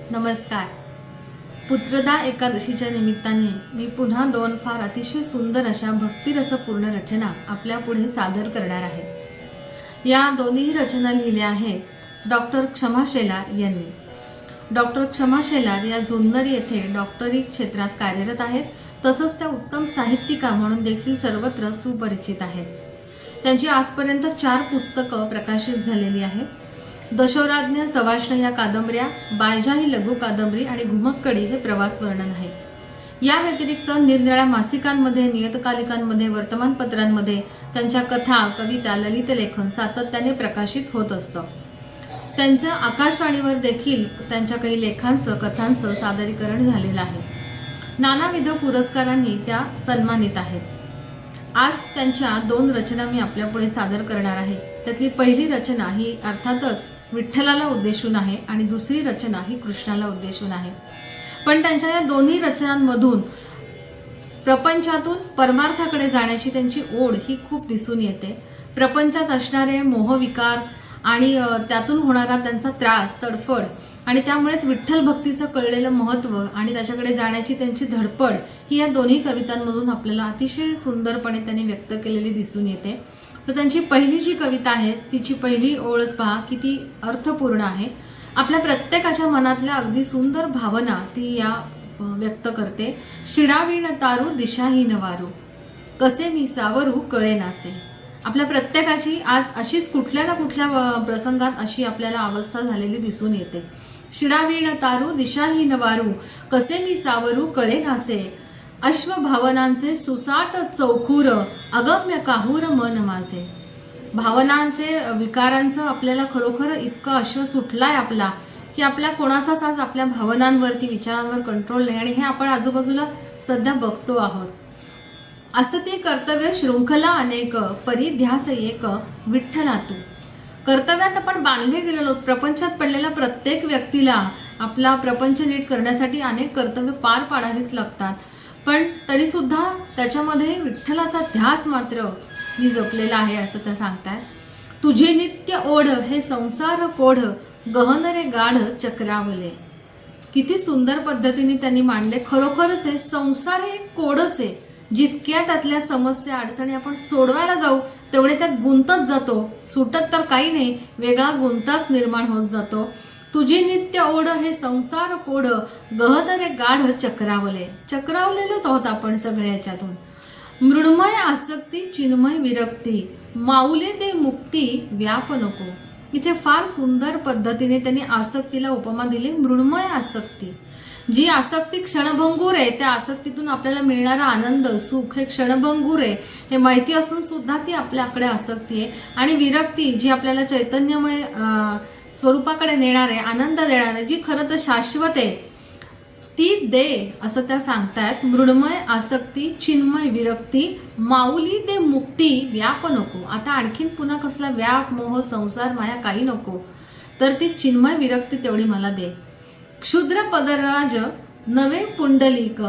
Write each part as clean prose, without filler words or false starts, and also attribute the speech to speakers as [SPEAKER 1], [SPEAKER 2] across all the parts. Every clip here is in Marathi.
[SPEAKER 1] नमस्कार. पुत्रदा एकादशीच्या निमित्ताने मी पुन्हा दोन फार अतिशय सुंदर अशा भक्तिरसपूर्ण रचना आपल्या पुढे सादर करणार आहे. या दोन्ही रचना लिहिल्या आहेत डॉक्टर क्षमा शेलार यांनी. डॉक्टर क्षमा शेलार या जुन्नर येथे डॉक्टरी क्षेत्रात कार्यरत आहेत. तसंच त्या उत्तम साहित्यिका म्हणून देखील सर्वत्र सुपरिचित आहेत. त्यांची आजपर्यंत 4 पुस्तकं प्रकाशित झालेली आहेत. दशोराज्ञ सवाष्ण या कादंबऱ्या, बायजा ही लघु कादंबरी आणि घुमक्कडी हे प्रवास वर्णन आहे. या व्यतिरिक्त निरनिराळ्या मासिकांमध्ये, नियतकालिकांमध्ये, वर्तमानपत्रांमध्ये त्यांच्या कथा, कविता, ललित लेखन सातत्याने प्रकाशित होत असतं. त्यांचं आकाशवाणीवर देखील त्यांच्या काही लेखांचं, कथांचं सादरीकरण झालेलं आहे. नानाविध पुरस्कारांनी त्या सन्मानित आहेत. आज त्यांच्या 2 रचना मी आपल्यापुढे सादर करणार आहे. त्यातली पहिली रचना ही अर्थातच विठ्ठलाला उद्देशून आहे आणि दुसरी रचना ही कृष्णाला उद्देशून आहे. पण त्यांच्या या दोन्ही रचनांमधून प्रपंचातून परमार्थाकडे जाण्याची त्यांची ओढ ही खूप दिसून येते. प्रपंचात असणारे मोहविकार आणि त्यातून होणारा त्यांचा त्रास, तडफड आणि त्यामुळेच विठ्ठल भक्तीचं कळलेलं महत्व आणि त्याच्याकडे जाण्याची त्यांची धडपड ही या दोन्ही कवितांमधून आपल्याला अतिशय सुंदरपणे त्यांनी व्यक्त केलेली दिसून येते. तर त्यांची पहिली जी कविता आहे तिची पहिली ओळच पहा किती अर्थपूर्ण आहे. आपल्या प्रत्येकाच्या मनातल्या अगदी सुंदर भावना ती या व्यक्त करते. शिडावीण तारू दिशाहीन वारू, कसे मी सावरू कळे नासे. आपल्या प्रत्येकाची आज अशीच कुठल्या ना कुठल्या प्रसंगात अशी आपल्याला अवस्था झालेली दिसून येते. शिडावीण तारू दिशाहीन वारू, कसे मी सावरू कळे नासे. अश्व भावनांचे सुसाट चौखूर, अगम्य काहूर मन माझे. भावनांचे, विकारांचं आपल्याला खरोखर इतकं अश्व सुटलाय आपला की आपल्या कोणाचाच आज आपल्या भावनांवरती, विचारांवर कंट्रोल नाही. आणि हे आपण आजूबाजूला सध्या बघतो आहोत. असती कर्तव्य शृंखला अनेक, परिध्यास एक विठ्ठला तू. कर्तव्यात आपण बांधले गेलेलो. प्रपंचात पडलेल्या प्रत्येक व्यक्तीला आपला प्रपंच नीट करण्यासाठी अनेक कर्तव्य पार पाडावीच लागतात. पण तरी सुद्धा त्याच्यामध्ये विठ्ठलाचा ध्यास मात्र मी जपलेला आहे असं त्या सांगतायत. तुझी नित्य ओढ हे संसार कोढ, गहन रे गाढ चक्रावले. किती सुंदर पद्धतीने त्यांनी मांडले. खरोखरच आहे, संसार हे कोडच आहे. जितक्या त्यातल्या समस्या, अडचणी आपण सोडवायला जाऊ तेवढे त्यात गुंतत जातो. सुटत तर काही नाही, वेगळा गुंताच निर्माण होत जातो. तुझी नित्य ओढ हे संसार कोड, गहत रे गाढ चक्रावले. चक्रावलेलोच आहोत आपण सगळे याच्यातून. मृण्मय आसक्ती चिन्मय विरक्ती, माऊले ते मुक्ती व्याप नको. इथे फार सुंदर पद्धतीने त्यांनी आसक्तीला उपमा दिली. मृण्मय आसक्ती, जी आसक्ती क्षणभंगूर आहे, त्या आसक्तीतून आपल्याला मिळणारा आनंद, सुख हे क्षणभंगूर आहे हे माहिती असून सुद्धा ती आपल्याकडे आसक्ती आहे. आणि विरक्ती जी आपल्याला चैतन्यमय स्वरूपाकडे नेणार आहे, आनंद देणार आहे, जी खरं तर शाश्वत आहे, ती दे असं त्या सांगतायत. मृण्मय आसक्ती चिन्मय विरक्ती, माऊली दे मुक्ती व्याप नको. आता आणखीन पुन्हा कसला व्याप, मोह, संसार, माया काही नको, तर ती चिन्मय विरक्ती तेवढी मला दे. क्षुद्र पदराज नवे पुंडलिक,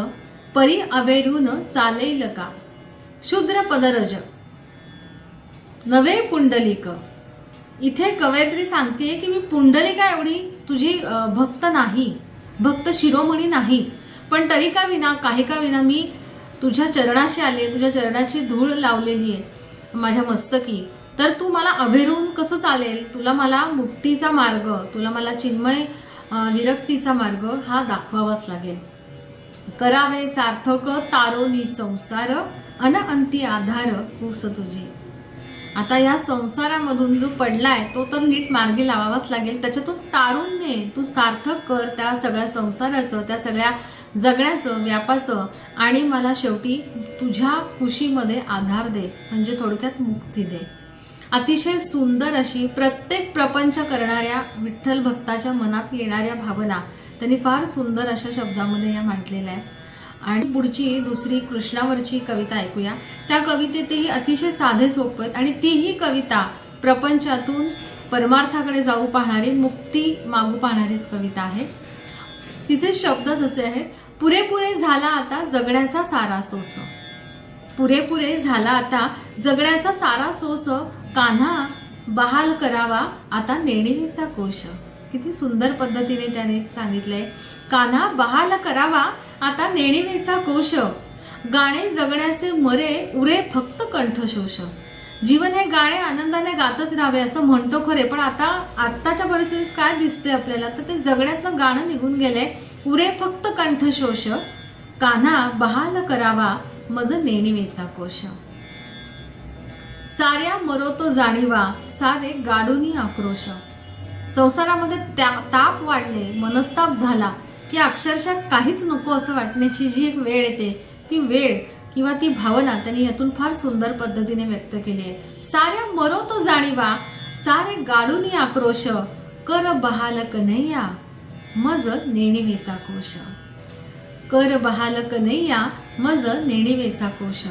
[SPEAKER 1] परी अवेरून चालेल का. क्षुद्र पदरज नवे पुंडलिक. इथे कवयित्री सांगतेय की मी पुंडलिका एवढी तुझी भक्त नाही, भक्त शिरोमणी नाही, पण तरी का विना, काही का विना मी तुझ्या चरणाशी आले, तुझ्या चरणाची धूळ लावलेली आहे माझ्या मस्तकी. तर तू मला अभेरून कसं चालेल. तुला मला मुक्तीचा मार्ग, तुला मला चिन्मय विरक्तीचा मार्ग हा दाखवावाच लागेल. करावे सार्थक तारोनी संसार, अन अंती आधार कुस तुझी. आता या संसारामधून जो पडलाय तो तर नीट मार्गी लावावाच लागेल. त्याच्यातून तारुण्य तू सार्थक कर त्या सगळ्या संसाराचं, त्या सगळ्या जगण्याचं, व्यापाचं, आणि मला शेवटी तुझ्या कुशीमध्ये आधार दे, म्हणजे थोडक्यात मुक्ती दे. अतिशय सुंदर अशी प्रत्येक प्रपंच करणाऱ्या विठ्ठल भक्ताच्या मनात येणाऱ्या भावना त्यांनी फार सुंदर अशा शब्दामध्ये या मांडलेल्या आहेत. आणि पुढची दुसरी कृष्णावरची कविता ऐकूया. त्या कवितेतही अतिशय साधे सोपे आहेत आणि तीही कविता प्रपंचातून परमार्थाकडे जाऊ पाहणारी, मुक्ती मागू पाहणारीच कविता आहे. तिचे शब्दच असे आहेत. पुरेपुरे झाला आता जगण्याचा सारा सोस. पुरेपुरे झाला आता जगण्याचा सारा सोस, कान्हा बहाल करावा आता नेणीचा कोश. किती सुंदर पद्धतीने त्याने सांगितलंय. कान्हा बहाल करावा आता नेणिवेचा कोश, गाणे जगण्याचे मरे उरे फक्त कंठशोष. जीवन हे गाणे आनंदाने गातच राहावे असं म्हणतो खरे, पण आत्ताच्या परिस्थितीत काय दिसतंय आपल्याला, तर ते जगण्यातलं गाणं निघून गेलंय. उरे फक्त कंठशोष, कान्हा बहाल करावा मज नेणिवेचा कोश. साऱ्या मरोतो जाणीवा सारे गाडूनी आक्रोश. संसारामध्ये ताप वाढले, मनस्ताप झाला की अक्षरशः काहीच नको असं वाटण्याची जी एक वेळ येते, ती वेळ किंवा ती भावना त्यांनी यातून फार सुंदर पद्धतीने व्यक्त केली आहे. साऱ्या मरोतो जाणीवा सारे गाडूनी आक्रोश, कर बहाल कन्हैया मज नेणिवेचा कोश. कर बहाल कन्हैया मज नेणिवेचा कोश.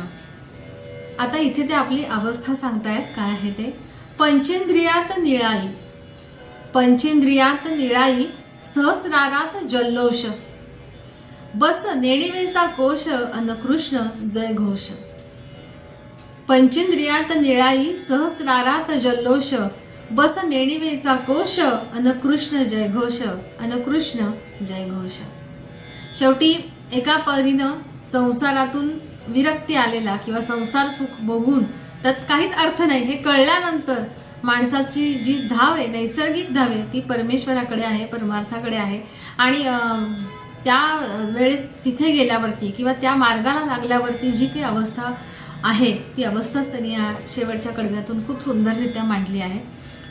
[SPEAKER 1] आता इथे ते आपली अवस्था सांगतायत, काय आहे ते. पंचेंद्रियात निळाई, पंचेंद्रियात निळाई सहस्रारात जल्लोष, बस नेणिवेचा कोश अन कृष्ण जय घोष. पंचेंद्रियात निळाई सहस्रारात जल्लोष, बस नेणिवेचा कोश अन कृष्ण जय घोष, अन कृष्ण जय घोष. शेवटी एका परीनं संसारातून विरक्ती आलेला किंवा संसार सुख बघून त्यात काहीच अर्थ नाही हे कळल्यानंतर माणसाची जी धाव आहे, नैसर्गिक धाव आहे, ती परमेश्वराकडे आहे, परमार्थाकडे आहे. आणि त्या वेळेस तिथे गेल्यावरती किंवा त्या मार्गाला लागल्यावरती जी काही अवस्था आहे, ती अवस्थाच त्यांनी या शेवटच्या कडव्यातून खूप सुंदररित्या मांडली आहे.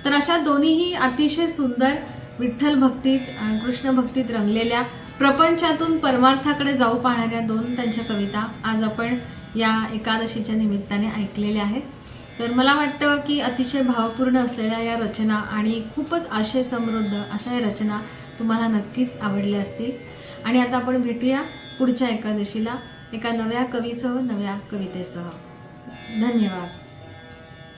[SPEAKER 1] तर अशा दोन्हीही अतिशय सुंदर विठ्ठल भक्तीत आणि कृष्ण भक्तीत रंगलेल्या, प्रपंचातून परमार्थाकडे जाऊ पाहणाऱ्या दोन त्यांच्या कविता आज आपण या एकादशीच्या निमित्ताने ऐकलेल्या आहेत. तर मला वाटतं की अतिशय भावपूर्ण असलेल्या या रचना आणि खूपच आशय समृद्ध अशा या रचना तुम्हाला नक्कीच आवडल्या असतील. आणि आता आपण भेटूया पुढच्या एकादशीला एका नव्या कवीसह, नव्या कवितेसह. धन्यवाद.